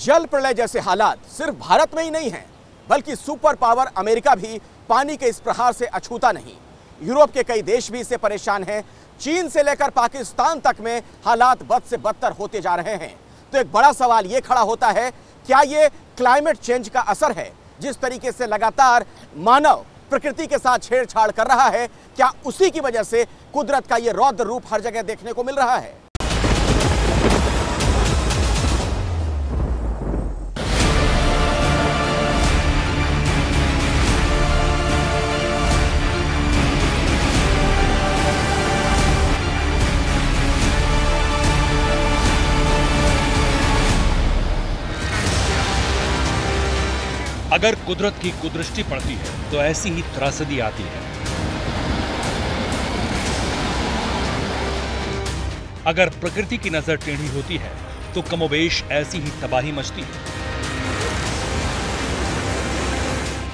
जल प्रलय जैसे हालात सिर्फ भारत में ही नहीं हैं, बल्कि सुपर पावर अमेरिका भी पानी के इस प्रहार से अछूता नहीं। यूरोप के कई देश भी इससे परेशान हैं। चीन से लेकर पाकिस्तान तक में हालात बद से बदतर होते जा रहे हैं। तो एक बड़ा सवाल यह खड़ा होता है, क्या यह क्लाइमेट चेंज का असर है? जिस तरीके से लगातार मानव प्रकृति के साथ छेड़छाड़ कर रहा है, क्या उसी की वजह से कुदरत का यह रौद्र रूप हर जगह देखने को मिल रहा है? अगर कुदरत की कुदृष्टि पड़ती है तो ऐसी ही त्रासदी आती है। अगर प्रकृति की नजर टेढ़ी होती है तो कमोबेश ऐसी ही तबाही मचती है।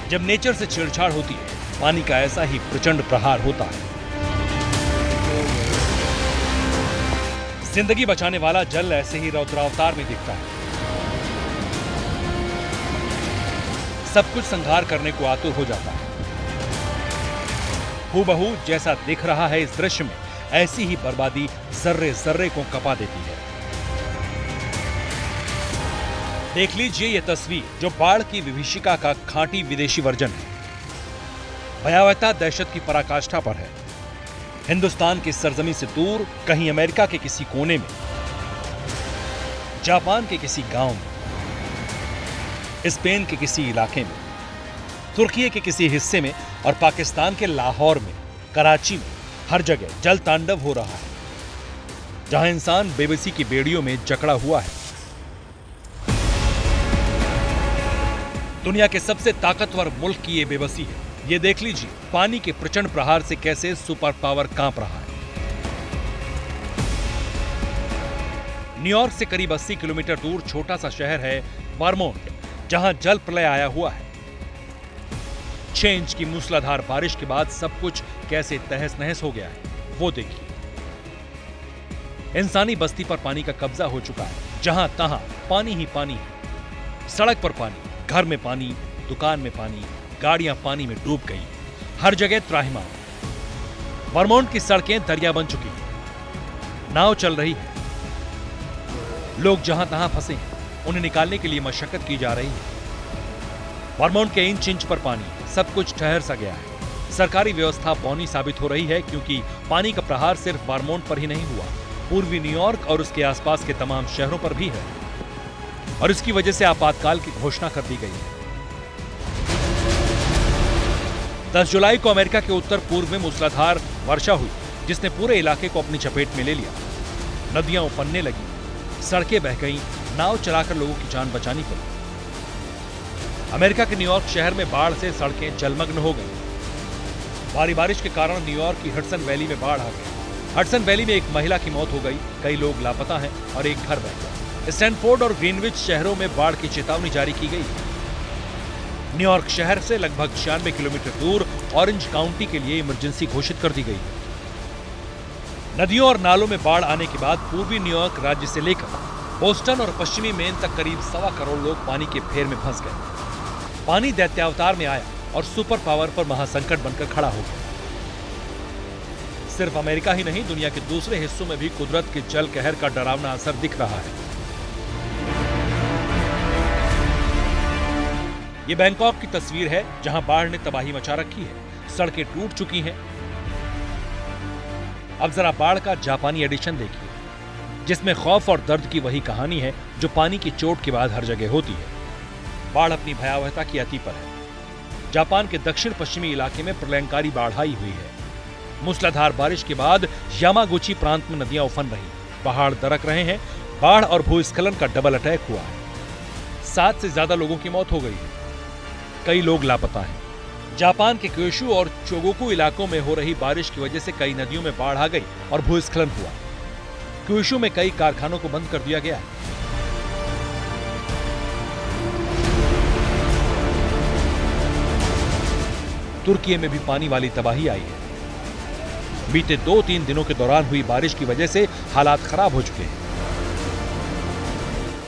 जब नेचर से छेड़छाड़ होती है, पानी का ऐसा ही प्रचंड प्रहार होता है। जिंदगी बचाने वाला जल ऐसे ही रौद्रावतार में दिखता है। सब कुछ संहार करने को आतुर हो जाता है। हूबहू जैसा दिख रहा है इस दृश्य में, ऐसी ही बर्बादी जर्रे जर्रे को कपा देती है। देख लीजिए यह तस्वीर, जो बाढ़ की विभीषिका का खांटी विदेशी वर्जन है। भयावहता दहशत की पराकाष्ठा पर है। हिंदुस्तान की सरजमी से दूर, कहीं अमेरिका के किसी कोने में, जापान के किसी गांव में, स्पेन के किसी इलाके में, तुर्की के किसी हिस्से में और पाकिस्तान के लाहौर में, कराची में, हर जगह जल तांडव हो रहा है, जहां इंसान बेबसी की बेड़ियों में जकड़ा हुआ है। दुनिया के सबसे ताकतवर मुल्क की यह बेबसी है। यह देख लीजिए, पानी के प्रचंड प्रहार से कैसे सुपर पावर कांप रहा है। न्यूयॉर्क से करीब 80 किलोमीटर दूर छोटा सा शहर है वर्मोंट, जहां जल प्रलय आया हुआ है। 6 इंच की मूसलाधार बारिश के बाद सब कुछ कैसे तहस नहस हो गया है, वो देखिए। इंसानी बस्ती पर पानी का कब्जा हो चुका है। जहां तहां पानी ही पानी है। सड़क पर पानी, घर में पानी, दुकान में पानी, गाड़ियां पानी में डूब गई। हर जगह त्राहिमाम। वर्मोंट की सड़कें दरिया बन चुकी हैं। नाव चल रही है। लोग जहां तहां फंसे हैं, उन्हें निकालने के लिए मशक्कत की जा रही है। वर्मोंट के इंच इंच पर पानी, सब कुछ ठहर सा गया है। सरकारी व्यवस्था पौनी साबित हो रही है, क्योंकि पानी का प्रहार सिर्फ वर्मोंट पर ही नहीं हुआ, पूर्वी न्यूयॉर्क और उसके आसपास के तमाम शहरों पर भी है। और इसकी वजह से आपातकाल की घोषणा कर दी गई है। 10 जुलाई को अमेरिका के उत्तर पूर्व में मूसलाधार वर्षा हुई, जिसने पूरे इलाके को अपनी चपेट में ले लिया। नदियां उफनने लगी, सड़कें बह गईं, नाव चलाकर लोगों की जान बचानी पड़ी। अमेरिका के न्यूयॉर्क शहर में बाढ़ से सड़कें जलमग्न हो गई। भारी बारिश के कारण न्यूयॉर्क की हडसन वैली में बाढ़ आ गई। हडसन वैली में एक महिला की मौत हो गई, कई लोग लापता हैं और एक घर बह गया। स्टैनफोर्ड और ग्रीनविच शहरों में बाढ़ की चेतावनी जारी की गई। न्यूयॉर्क शहर से लगभग 96 किलोमीटर दूर ऑरेंज काउंटी के लिए इमरजेंसी घोषित कर दी गई। नदियों और नालों में बाढ़ आने के बाद पूर्वी न्यूयॉर्क राज्य से लेकर बोस्टन और पश्चिमी मेन तक करीब 1.25 करोड़ लोग पानी के फेर में फंस गए। पानी दैत्यावतार में आया और सुपर पावर पर महासंकट बनकर खड़ा हो गया। सिर्फ अमेरिका ही नहीं, दुनिया के दूसरे हिस्सों में भी कुदरत के जल कहर का डरावना असर दिख रहा है। ये बैंकॉक की तस्वीर है, जहां बाढ़ ने तबाही मचा रखी है। सड़कें टूट चुकी हैं। अब जरा बाढ़ का जापानी एडिशन देखिए, जिसमें खौफ और दर्द की वही कहानी है जो पानी की चोट के बाद हर जगह होती है। बाढ़ अपनी भयावहता की अति पर है। जापान के दक्षिण पश्चिमी इलाके में प्रलयंकारी बाढ़ आई हुई है। मूसलाधार बारिश के बाद यामागुची प्रांत में नदियां उफन रही, पहाड़ दरक रहे हैं। बाढ़ और भूस्खलन का डबल अटैक हुआ है। 7 से ज्यादा लोगों की मौत हो गई है। कई लोग लापता हैं। जापान के क्योशु और चोगोकू इलाकों में हो रही बारिश की वजह से कई नदियों में बाढ़ आ गई और भूस्खलन हुआ। क्योशु में कई कारखानों को बंद कर दिया गया है। तुर्की में भी पानी वाली तबाही आई है। बीते 2-3 दिनों के दौरान हुई बारिश की वजह से हालात खराब हो चुके हैं।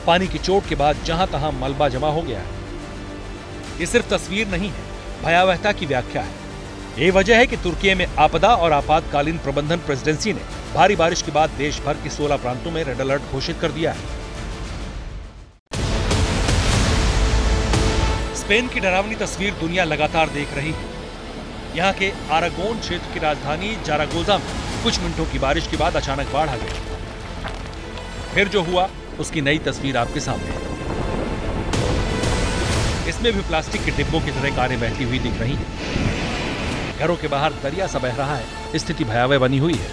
पानी की चोट के बाद जहां तहां मलबा जमा हो गया है। ये सिर्फ तस्वीर नहीं है, भयावहता की व्याख्या है। ये वजह है कि तुर्की में आपदा और आपातकालीन प्रबंधन प्रेसिडेंसी ने भारी बारिश के बाद देश भर के 16 प्रांतों में रेड अलर्ट घोषित कर दिया है। स्पेन की डरावनी तस्वीर दुनिया लगातार देख रही है। यहाँ के आरागोन क्षेत्र की राजधानी जारागोजा में कुछ मिनटों की बारिश के बाद अचानक बाढ़ आ गई। फिर जो हुआ उसकी नई तस्वीर आपके सामने है। इसमें भी प्लास्टिक के डिब्बों की तरह कारें बहती हुई दिख रही हैं। घरों के बाहर दरिया सा बह रहा है। स्थिति भयावह बनी हुई है।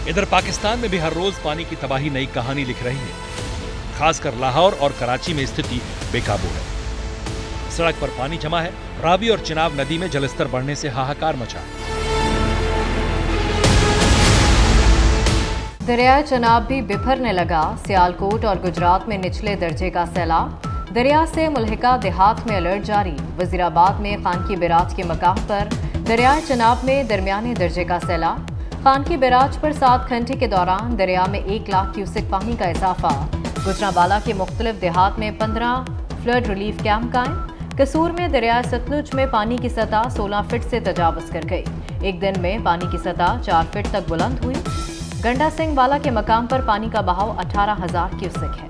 इधर पाकिस्तान में भी हर रोज पानी की तबाही नई कहानी लिख रही है। खासकर लाहौर और कराची में स्थिति बेकाबू है। सड़क पर पानी जमा है। रावी और चिनाब नदी में जलस्तर बढ़ने से हाहाकार मचा है। दरिया चनाब भी बिफरने लगा। सियालकोट और गुजरात में निचले दर्जे का सैलाब। दरिया से मुल्हिका देहात में अलर्ट जारी। वजीराबाद में खानकी बैराज के मकाम पर दरिया चनाब में दरमियाने दर्जे का सैलाब। खानकी बैराज पर 7 घंटे के दौरान दरिया में 1 लाख क्यूसेक पानी का इजाफा। गुजरांवाला के मुख्तलिफ देहात में 15 फ्लड रिलीफ कैंप कायम। कसूर में दरिया सतलुज में पानी की सतह 16 फीट से तजावुज कर गई। एक दिन में पानी की सतह 4 फीट तक बुलंद हुई। गंडा सिंह वाला के मकाम पर पानी का बहाव 18,000 क्यूसेक है।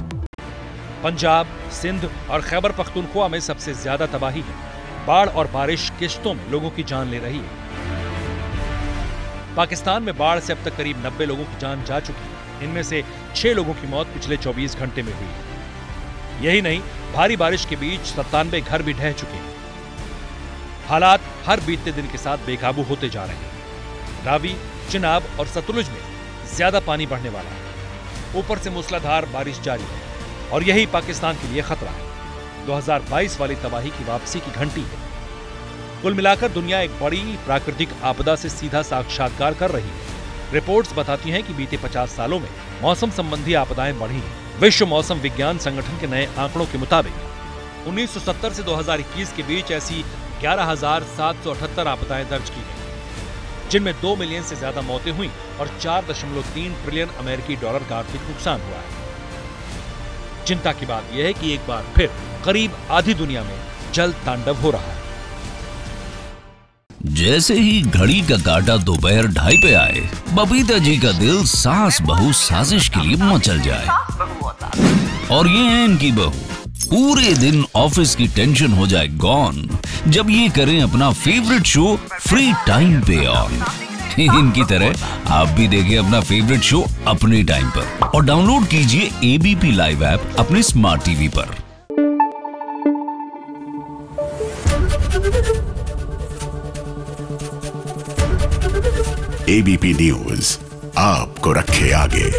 पंजाब, सिंध और खैबर पख्तूनख्वा में सबसे ज्यादा तबाही है। बाढ़ और बारिश किश्तों में लोगों की जान ले रही है। पाकिस्तान में बाढ़ से अब तक करीब 90 लोगों की जान जा चुकी है। इनमें से 6 लोगों की मौत पिछले 24 घंटे में हुई है। यही नहीं, भारी बारिश के बीच 97 घर भी ढह चुके हैं। हालात हर बीतते दिन के साथ बेकाबू होते जा रहे हैं। रावी, चिनाब और सतलुज में ज्यादा पानी बढ़ने वाला है। ऊपर से मूसलाधार बारिश जारी है और यही पाकिस्तान के लिए खतरा है। 2022 वाली तबाही की वापसी की घंटी है। कुल मिलाकर दुनिया एक बड़ी प्राकृतिक आपदा से सीधा साक्षात्कार कर रही है। रिपोर्ट्स बताती हैं कि बीते 50 सालों में मौसम संबंधी आपदाएं बढ़ी हैं। विश्व मौसम विज्ञान संगठन के नए आंकड़ों के मुताबिक 1970 से 2021 के बीच ऐसी 11,778 आपदाएं दर्ज की गई, जिनमें 2 मिलियन से ज्यादा मौतें हुई और 4.3 ट्रिलियन अमेरिकी डॉलर का आर्थिक नुकसान हुआ है। चिंता की बात यह है कि एक बार फिर करीब आधी दुनिया में जल तांडव हो रहा है। जैसे ही घड़ी का काटा दोपहर 2:30 पे आए, बबीता जी का दिल सास बहू साजिश के लिए मचल जाए। और ये है इनकी बहू, पूरे दिन ऑफिस की टेंशन हो जाए गॉन जब ये करें अपना फेवरेट शो फ्री टाइम पे ऑन। इनकी तरह आप भी देखें अपना फेवरेट शो अपने टाइम पर और डाउनलोड कीजिए एबीपी लाइव ऐप अपने स्मार्ट टीवी पर। एबीपी न्यूज आपको रखे आगे।